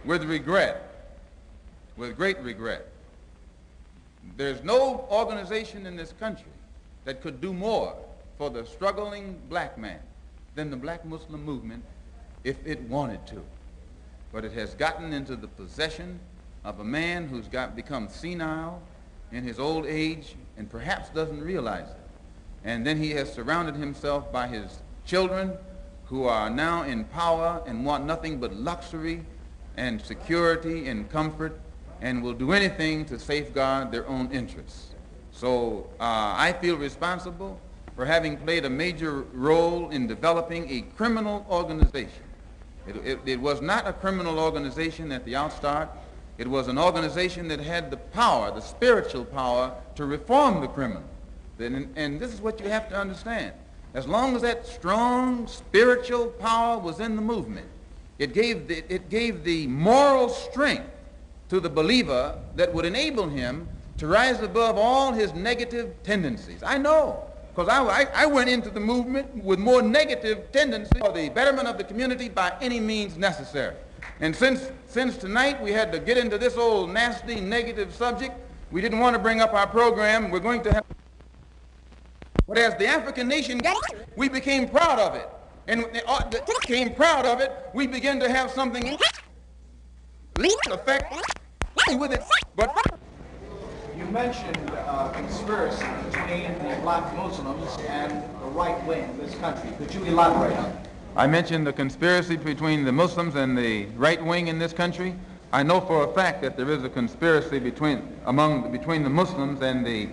with regret, with great regret. There's no organization in this country that could do more for the struggling black man than the black Muslim movement if it wanted to. But it has gotten into the possession of a man who's become senile in his old age and perhaps doesn't realize it. And then he has surrounded himself by his children who are now in power and want nothing but luxury and security and comfort and will do anything to safeguard their own interests. So I feel responsible for having played a major role in developing a criminal organization. It was not a criminal organization at the outstart. It was an organization that had the power, the spiritual power, to reform the criminal. And this is what you have to understand. As long as that strong spiritual power was in the movement, it gave the moral strength to the believer that would enable him to rise above all his negative tendencies. I know, because I went into the movement with more negative tendencies for the betterment of the community by any means necessary. And since tonight we had to get into this old nasty negative subject, we didn't want to bring up our program. We're going to have... But as the African nation got it, we became proud of it. And became proud of it, we began to have something effect with it. But you mentioned conspiracy between the black Muslims and the right wing of this country. Could you elaborate on that? I mentioned the conspiracy between the Muslims and the right wing in this country. I know for a fact that there is a conspiracy between the Muslims and the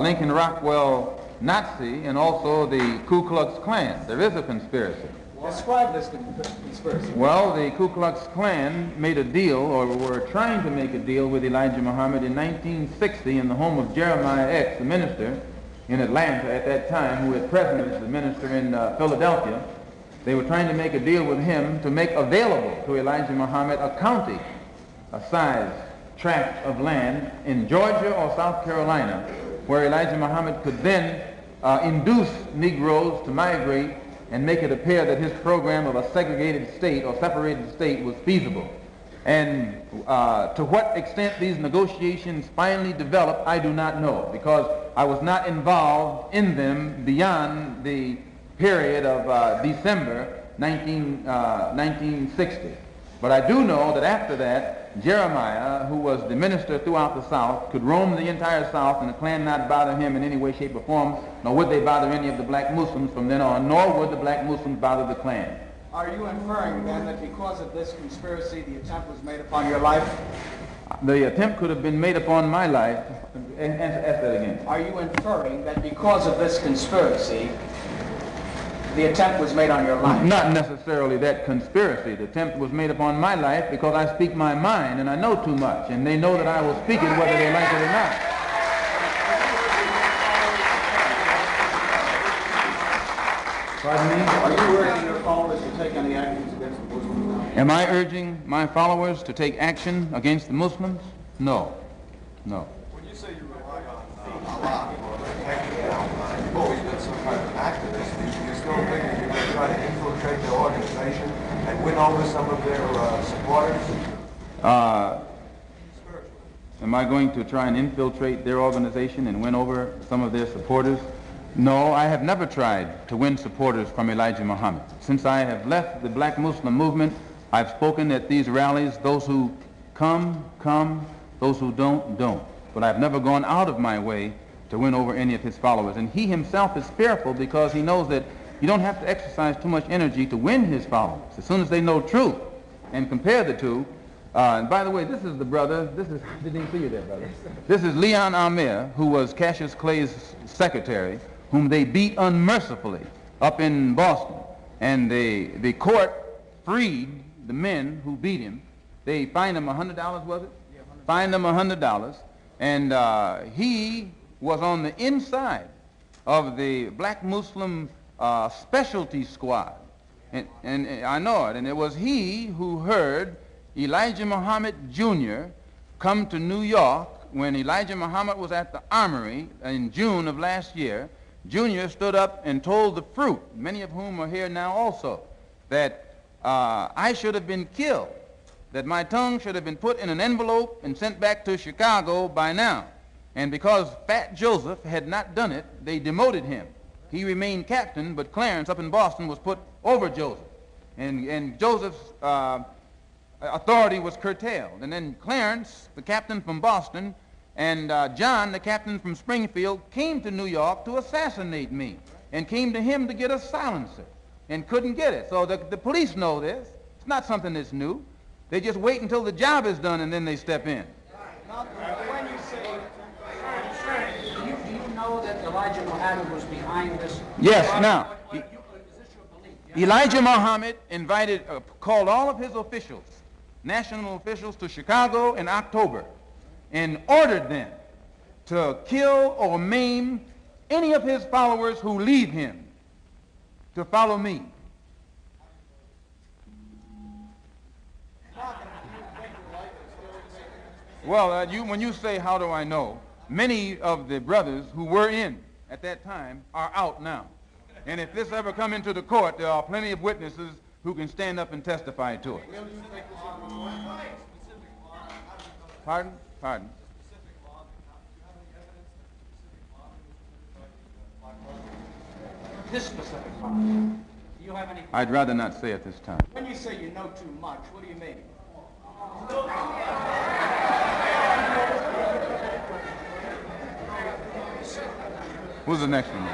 Lincoln Rockwell Nazi and also the Ku Klux Klan. There is a conspiracy. Describe this conspiracy. Well, the Ku Klux Klan made a deal, or were trying to make a deal with Elijah Muhammad in 1960 in the home of Jeremiah X, the minister in Atlanta at that time, who at present is the minister in Philadelphia. They were trying to make a deal with him to make available to Elijah Muhammad a county, a size tract of land in Georgia or South Carolina, where Elijah Muhammad could then induce Negroes to migrate and make it appear that his program of a segregated state or separated state was feasible. And to what extent these negotiations finally developed, I do not know, because I was not involved in them beyond the period of December 1960. But I do know that after that, Jeremiah, who was the minister throughout the South, could roam the entire South and the Klan not bother him in any way, shape, or form, nor would they bother any of the black Muslims from then on, nor would the black Muslims bother the Klan. Are you inferring then that because of this conspiracy, the attempt was made upon your life? The attempt could have been made upon my life. Ask that again. Are you inferring that because of this conspiracy, the attempt was made on your life? Not necessarily that conspiracy. The attempt was made upon my life because I speak my mind and I know too much, and they know that I will speak it whether they like it or not. Pardon me? Are you urging your followers to take any actions against the Muslims? Am I urging my followers to take action against the Muslims? No. No. When you say you rely on Allah or KKK, you've always been some kind of activist. Do you still think that you're going to try to infiltrate the organization and win over some of their supporters? Am I going to try and infiltrate their organization and win over some of their supporters? No, I have never tried to win supporters from Elijah Muhammad. Since I have left the black Muslim movement, I've spoken at these rallies. Those who come, come. Those who don't, don't. But I've never gone out of my way to win over any of his followers. And he himself is fearful because he knows that you don't have to exercise too much energy to win his followers. As soon as they know truth and compare the two. And by the way, this is the brother. I didn't even see you there, brother. This is Leon Amir, who was Cassius Clay's secretary, whom they beat unmercifully up in Boston. And the court freed the men who beat him. They fined him $100, was it? Yeah, fined him $100. And he was on the inside of the black Muslim specialty squad. And I know it. And it was he who heard Elijah Muhammad Jr. come to New York when Elijah Muhammad was at the Armory in June of last year. Junior stood up and told the fruit, many of whom are here now also, that I should have been killed that my tongue should have been put in an envelope and sent back to Chicago by now. And because Fat Joseph had not done it, they demoted him. He remained captain, but Clarence up in Boston was put over Joseph. And Joseph's authority was curtailed. And then Clarence, the captain from Boston, and John, the captain from Springfield, came to New York to assassinate me and came to him to get a silencer and couldn't get it. So the police know this. It's not something that's new. They just wait until the job is done and then they step in. When you say, do you know that Elijah Mohammad was behind this? Yes, now, Is this your belief? Elijah Mohammad called all of his officials, national officials, to Chicago in October and ordered them to kill or maim any of his followers who leave him to follow me. Well, when you say, how do I know, many of the brothers who were in at that time are out now. And if this ever come into the court, there are plenty of witnesses who can stand up and testify to it. Pardon? Pardon? This specific law. Do you have any? I'd rather not say at this time. when you say you know too much, what do you mean? Who's the next one?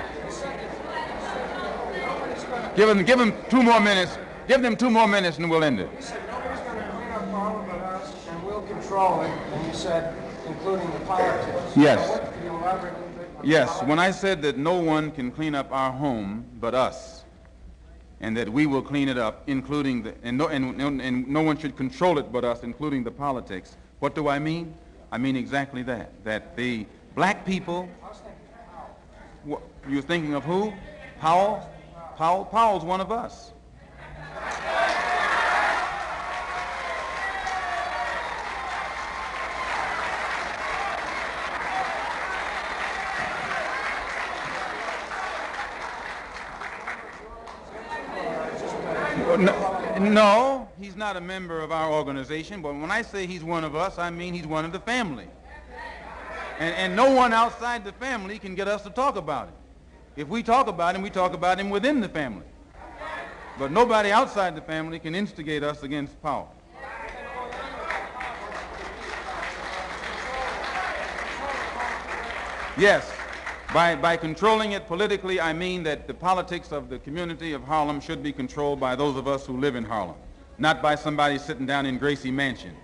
Give them 2 more minutes. Give them 2 more minutes and we'll end it. You said nobody's going to clean up all of us and we'll control it, and you said including the politics. Yes. So what, could you elaborate a little bit on the Yes, politics? when I said that no one can clean up our home but us, and that we will clean it up, including and no one should control it but us, including the politics, what do I mean? I mean exactly that. That the black people. You're thinking of who? Powell? Powell's one of us. No, he's not a member of our organization, but when I say he's one of us, I mean he's one of the family. And no one outside the family can get us to talk about it. If we talk about him, we talk about him within the family. But nobody outside the family can instigate us against Powell. Yes, by controlling it politically, I mean that the politics of the community of Harlem should be controlled by those of us who live in Harlem, not by somebody sitting down in Gracie Mansion.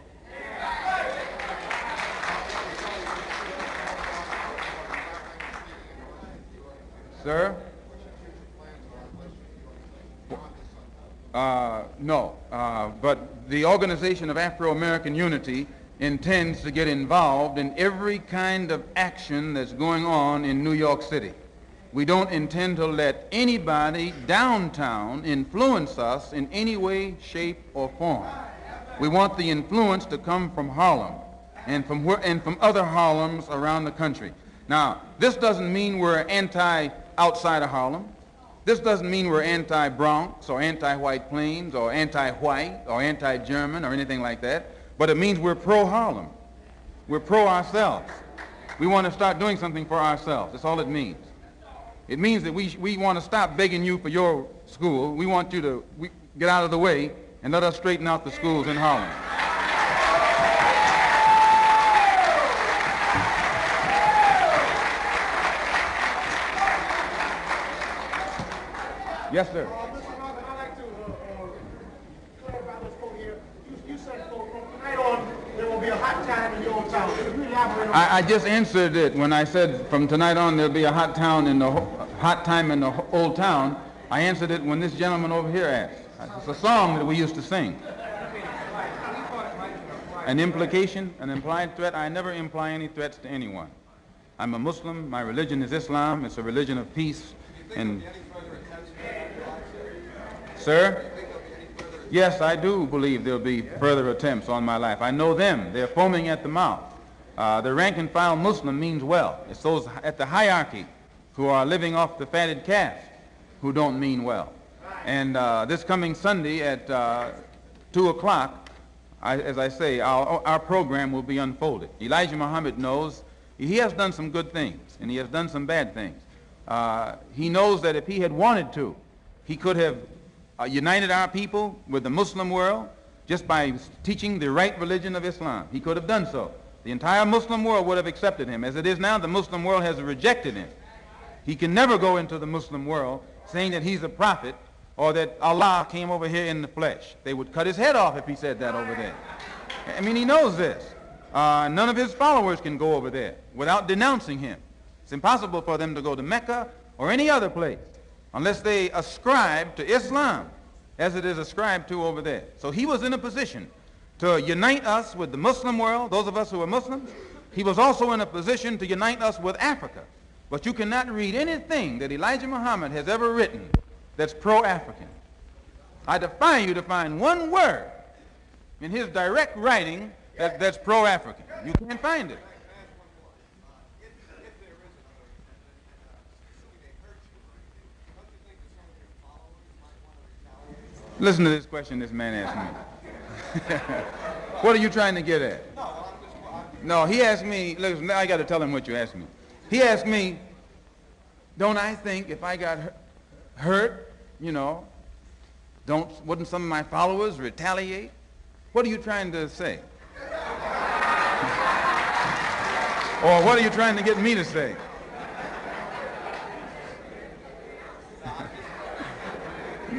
Sir? No, but the Organization of Afro-American Unity intends to get involved in every kind of action that's going on in New York City. We don't intend to let anybody downtown influence us in any way, shape, or form. We want the influence to come from Harlem and from other Harlems around the country. Now, this doesn't mean we're outside of Harlem. This doesn't mean we're anti-Bronx or anti-White Plains or anti-white or anti-German or anything like that, but it means we're pro-Harlem. We're pro-ourselves. We want to start doing something for ourselves. That's all it means. It means that we want to stop begging you for your school. We want you to get out of the way and let us straighten out the schools in Harlem. Yes, sir. I'd like to clarify this quote here. You said from tonight on there will be a hot time in your own town. Could you elaborate on I just answered it when I said from tonight on there'll be a hot time in the old town. I answered it when this gentleman over here asked. It's a song that we used to sing. An implication, an implied threat. I never imply any threats to anyone. I'm a Muslim. My religion is Islam. It's a religion of peace. And sir? Yes, I do believe there'll be further attempts on my life. I know them. They're foaming at the mouth. The rank and file Muslim means well. It's those at the hierarchy who are living off the fatted calf who don't mean well. And this coming Sunday at 2 o'clock, as I say, our program will be unfolded. Elijah Muhammad knows he has done some good things, and he has done some bad things. He knows that if he had wanted to, he could have united our people with the Muslim world just by teaching the right religion of Islam. He could have done so. The entire Muslim world would have accepted him. As it is now, the Muslim world has rejected him. He can never go into the Muslim world saying that he's a prophet or that Allah came over here in the flesh. They would cut his head off if he said that over there. I mean, he knows this. None of his followers can go over there without denouncing him. It's impossible for them to go to Mecca or any other place unless they ascribe to Islam as it is ascribed to over there. So he was in a position to unite us with the Muslim world, those of us who are Muslims. He was also in a position to unite us with Africa. But you cannot read anything that Elijah Muhammad has ever written that's pro-African. I defy you to find one word in his direct writing that's pro-African. You can't find it. Listen to this question this man asked me. What are you trying to get at? No, he asked me, listen, I got to tell him what you asked me. He asked me, don't I think if I got hurt, you know, wouldn't some of my followers retaliate? What are you trying to say? Or what are you trying to get me to say?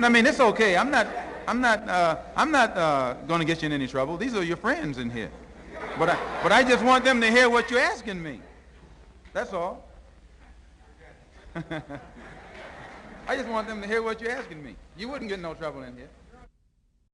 I mean, it's okay. I'm not going to get you in any trouble. These are your friends in here. But I just want them to hear what you're asking me. That's all. I just want them to hear what you're asking me. You wouldn't get in no trouble in here.